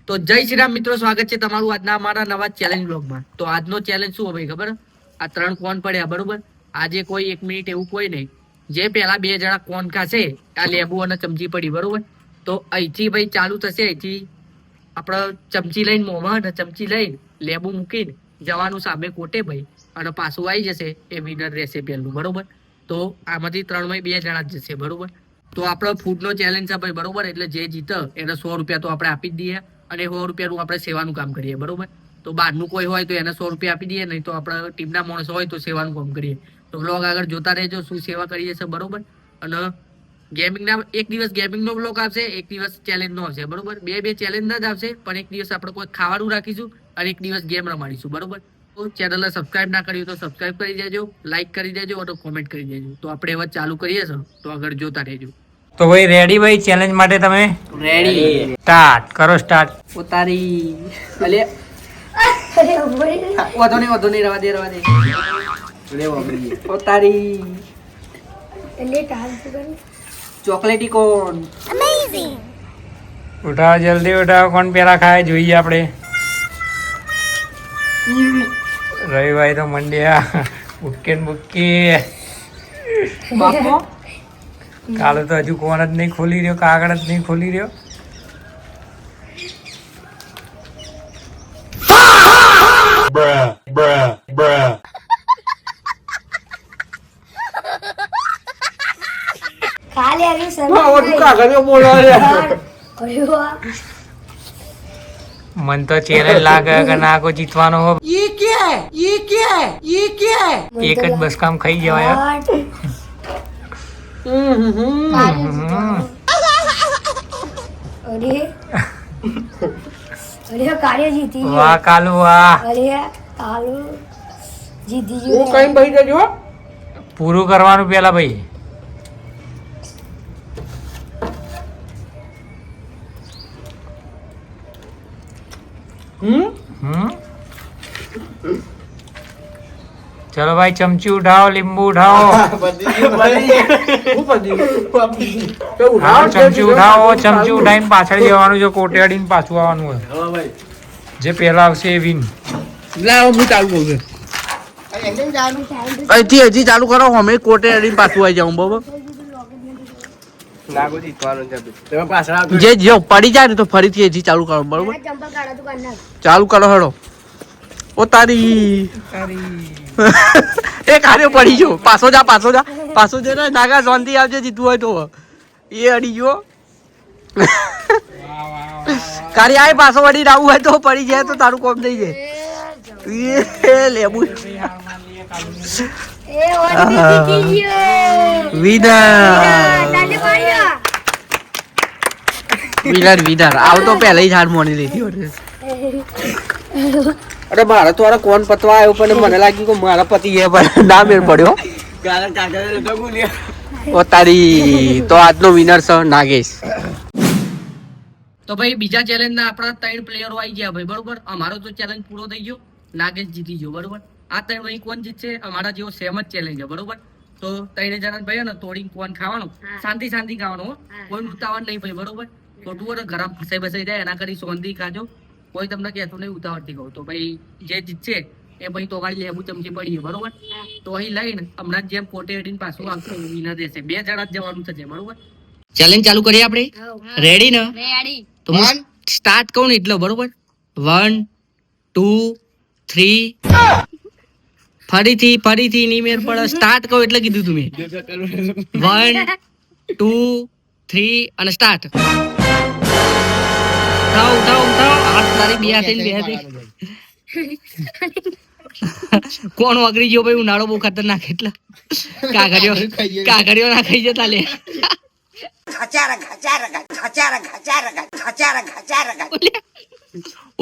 તો જય શ્રી રામ મિત્રો, સ્વાગત છે તમારું આજના અમારા નવા ચેલેન્જ બ્લોગમાં. તો આજનો ચેલેન્જ શું ભાઈ ખબર? આ 3 કોન પડ્યા બરોબર. આજે કોઈ 1 મિનિટ એવું કોઈ નહીં, જે પહેલા 2 જણા કોન ખાશે આ લેબુ અને ચમચી પડી બરોબર. તો અહીંથી ભાઈ ચાલુ થશે. અહીંથી આપણે ચમચી લઈને મોંમાં અને ચમચી લઈને લેબુ મૂકીને જવાનું સામે કોટે ભાઈ, અને પાછું આવી જશે એ વિનર રહેશે પહેલું બરોબર. તો આમાંથી 3માંથી 2 જણા જ જશે બરોબર. તો આપણો ફૂડનો ચેલેન્જ છે ભાઈ બરોબર. એટલે જે જીતે એને 100 રૂપિયા તો આપણે આપી જ દઈએ, અને 100 રૂપિયાનું આપણે સેવાનું કામ કરીએ બરોબર. તો બહારનું કોઈ હોય તો એને 100 રૂપિયા આપી દઈએ, નહીં તો આપણા ટીમના માણસો હોય તો સેવાનું કામ કરીએ. તો બ્લોગ આગળ જોતા રહેજો, શું સેવા કરીએ છે બરોબર. અને ગેમિંગના એક દિવસ ગેમિંગનો બ્લોગ આવશે, એક દિવસ ચેલેન્જનો આવશે બરોબર. બે ચેલેન્જના જ આવશે, પણ એક દિવસ આપણે કોઈ ખાવાનું રાખીશું અને એક દિવસ ગેમ રમાડીશું બરોબર. તો ચેનલને સબસ્ક્રાઇબ ના કરી તો સબસ્ક્રાઇબ કરી દેજો, લાઈક કરી દેજો અને કોમેન્ટ કરી દેજો. તો આપણે હવે ચાલુ કરીએ છીએ, તો આગળ જોતા રહેજો. તો ભાઈ રેડી ભાઈ, ચેલેન્જ માટે તમે રેડી? સ્ટાર્ટ કરો. સ્ટાર્ટ. ઉતારી અલે વધો નહીં રવા દે ઉતારી ચોકલેટી કોન. ઉઠાવો, જલ્દી ઉઠાવો. કોણ પેલા ખાય જોઈએ આપણે. રવિભાઈ તો મંડ્યા બુક્કે ને બુક્કે. બાપો કાલે તો હજુ કોણ જ નહીં ખોલી રહ્યો, કાગળ જ નહીં ખોલી રહ્યો. મન તો ચેલેન્જ લાગે કે ના કોઈ જીતવાનો હો. એક જ બસ કામ ખાઈ જવાય. વાહ કાલુ વાહ. પૂરું કરવાનું પેલા ભાઈ. ચલો ભાઈ, ચમચી ઉઠાવો, લીંબુ ઉઠાવો. ચમચી ઉઠાવો. ચમચી ઉઠાવીને પાછળ જવાનું છે, કોટે અડીને પાછું આવવાનું હોય. જે પેલા આવશે એ વિન. અહીંથી હજી ચાલુ કરો, અમે કોટે અડીને પાછું આવી જાઉં બરોબર. જે જો પડી જાય ને તો ફરીથી હજી ચાલુ કરો બરોબર. ચાલુ કરો હેડો. ઓ તારી એ કાર્યો પડી ગયો. પાછો જા ને નાગા શાંતિ આવજે. જીતવું હોય તો એ અડી ગયો. કાર્ય આય પાછો વળી રાવું હોય તો પડી જાય તો તારું કોમ થઈ જાય. લેબુ વિનર આવ તો પહેલા જ હાર મોની લીધી. અરે મારા તો કોણ પતવા આવ્યો, પણ મને લાગ્યું કે મારા પતિ એ ના મેળ પડ્યો. ઓ તારી. તો આજનો વિનર છે નાગેશ. તો ભાઈ બીજા ચેલેન્જ ના આપણા 3 પ્લેયરો આવી ગયા ભાઈ બરોબર. અમારો તો ચેલેન્જ પૂરો થઈ ગયો, નાગેશ જીતી ગયો બરોબર. આ 3 ભાઈ કોણ જીતશે? અમારા જેવો સેમ જ ચેલેન્જ છે બરોબર. તો 3 જણા ભાઈ ને તોડીને કોણ ખાવાનું, શાંતિ ખાવાનું, કોઈ ઉતાવળ નહીં ભાઈ બરોબર. ખોટું ગરમ ફસાઈ જાય એના કરી શાંતિ ખાજો. કોઈ તમને કહેતું નહીં ઉતાવળથી કહું. તો ભાઈ જે જીતશે એ ભાઈ તો ગાડી લેબુ ચમચી પડી બરોબર. તો અહીં લઈને હમણાં જેમ કોટે અડીને પાછું આવશે વિનર રહેશે. 2 જણા જ જવાનું થશે બરોબર. ચેલેન્જ ચાલુ કરીએ આપણે. રેડી ને? તો સ્ટાર્ટ કહું ને એટલે બરોબર. 1 2 3. ફરીથી ની મેર પડે. સ્ટાર્ટ કહું એટલે કીધું તમે. 1 2 3 અને સ્ટાર્ટ. ઉઠાવ હાથ તારી બે હાથે. કોણ વગરી ગયો ભાઈ? ઉનાળો બહુ ખતરનાક. એટલે કાગળિયો ના ખાઈ જતા લે.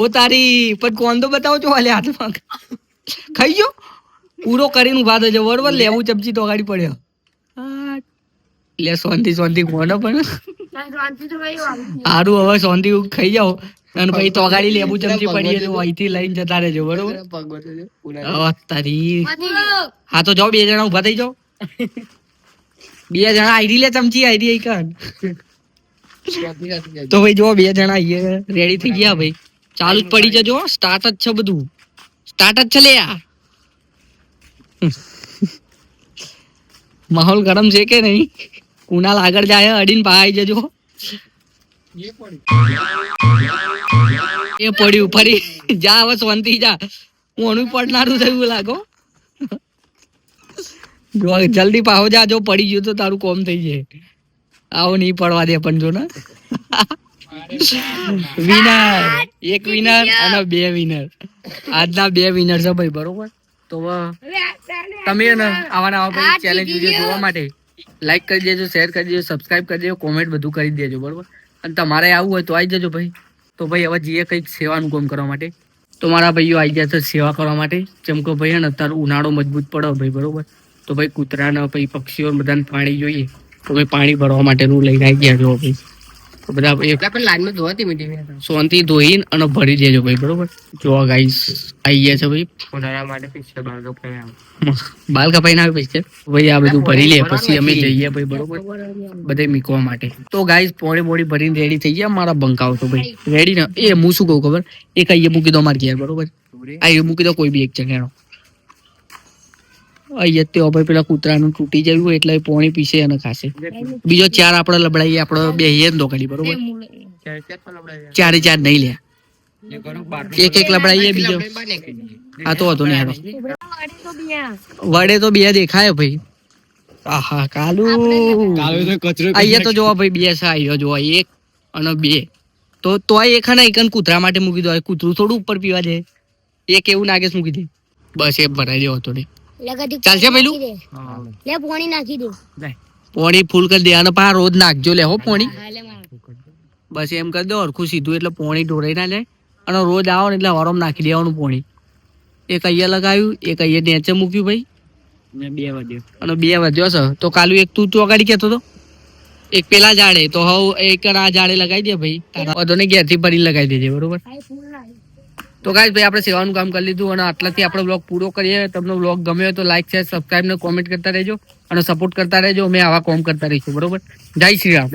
ઓ તારી. પણ કોણ તો બતાવો છો હાલે હાથમાં ખાઈ ગયો. પૂરો કરીને ઉભા થજો બરોબર. લેવું ચમચી તો ગાડી પડ્યો. લે શાંતિ કોનો પણ સારું. હવે શાંતિ ખાઈ જાઓ અને પછી તો ગાડી લેબુ ચમચી પડી તો અહીંથી લઈને જતા રહેજો બરોબર. તારી. હા તો જાઓ, 2 જણા ઉભા થઈ જાઓ. 2 જણા આઈડી લે ચમચી આઈડી કર. તો ભાઈ જો 2 જણા રેડી થઈ ગયા ભાઈ. ચાલુ જ પડી જજો, સ્ટાર્ટ જ છે બધું, સ્ટાર્ટ જ છે લે આ. માહોલ ગરમ છે કે નહીં? કુનાલ આગળ જાય, અડીને પાઈ જજો. એ પડ્યું ફરી જા, હવે શાંતિ જા. હું અનુ પડનારું થયું લાગો. જો જલ્દી પાહો જા, જો પડી ગયું તો તારું કોમ થઈ જાય. આવો નહીં પડવા દે પણ જો ને. વિનર, એક વિનર અને 2 વિનર. આજના 2 વિનર છે ભાઈ, બરોબર. તો તમે ને આવા નવા ચેલેન્જ વિડીયો જોવા માટે લાઈક કરી દેજો, શેર કરી દેજો, સબસ્ક્રાઇબ કરી દેજો, કોમેન્ટ બધું કરી દેજો, બરોબર. અને તમારે આવવું હોય તો આવી જજો ભાઈ. તો ભાઈ હવે જઈએ કંઈક સેવાનું કામ કરવા માટે. તો મારા ભાઈઓ આવી જાય તો સેવા કરવા માટે. જેમ કે ભાઈ ને અત્યારે ઉનાળો મજબૂત પડે ભાઈ, બરોબર. તો ભાઈ કૂતરાને ભાઈ પક્ષીઓ બધાને પાણી જોઈએ, તો ભાઈ પાણી ભરવા માટેનું લઈને આવી ગયા જો ભાઈ. તો બધા લાઈનમાં ધોવાતી સોનથી ધોઈને અને ભરી દેજો ભાઈ, બરોબર. જો ગાઈસ આવી ગયા છે ભાઈ. બાલ કપાઈને આવે પૈસે ભાઈ. આ બધું ભરી લે પછી અમે જઈએ ભાઈ, બરોબર, બધે મીકવા માટે. તો ગાઈસ પોણી બોડી ભરીને રેડી થઈ ગયા મારા બંકાઓ. તો ભાઈ રેડી ને એ હું શું કહું ખબર, એક અહીંયા મૂકી દો મારી ઘેર, બરોબર. આ મૂકી દો કોઈ બી એક જગ્યાનો. અહીંયા તે ભાઈ પેલા કૂતરાનું તૂટી જયું હોય એટલે પોણી પીસે અને ખાશે. બીજો 4 આપણે લબડાઈએ, આપણે બેહીએ ને દોકડી, બરોબર. 4 નહીં લે, એક લબડાઈએ બીજો. હા તો હતો ને વડે તો 2 દેખાય ભાઈ. આહા કાલુ અહીંયા તો જોવા ભાઈ 2 છે. આવ્યો જોવા 1 અને 2. તો તોય એક ને એક કૂતરા માટે મૂકી દો. કૂતરું થોડું ઉપર પીવા દે, એક એવું નાગે મૂકી દે, બસ એ ભરાઈ દેવો હતો ને. ચાલશે પેલું પોણી નાખી દો, પોણી ફૂલ કરી દે અને પા રોજ નાખજો લે હો પોણી. બસ એમ કરી દો હરખું સીધું, એટલે પોણી ઢોરાઈ ના જાય. અને રોજ આવો ને એટલે હવારમાં નાખી દેવાનું પોણી. એક અહીંયા લગાવ્યું, એક અહીંયા નીચે મૂક્યું ભાઈ, અને 2 વધ્યો છે. તો કાલુ એક તું ચોગાડી કેતો તો, એક પેલા ઝાડે, તો હવે એક આ ઝાડે લગાવી દે ભાઈ. વધો ને ઘેરથી ભરી લગાવી દેજે, બરોબર. તો ગાઈસ ભાઈ આપણે સેવાનું કામ કરી લીધું અને આટલાથી આપણો બ્લોગ પૂરો કરીએ. તમને બ્લોગ ગમ્યો તો લાઈક, શેર, સબસ્ક્રાઇબ ને કોમેન્ટ કરતા રહેજો અને સપોર્ટ કરતા રહેજો. અમે આવા કોમ કરતા રહીશું, બરોબર. જય શ્રી રામ.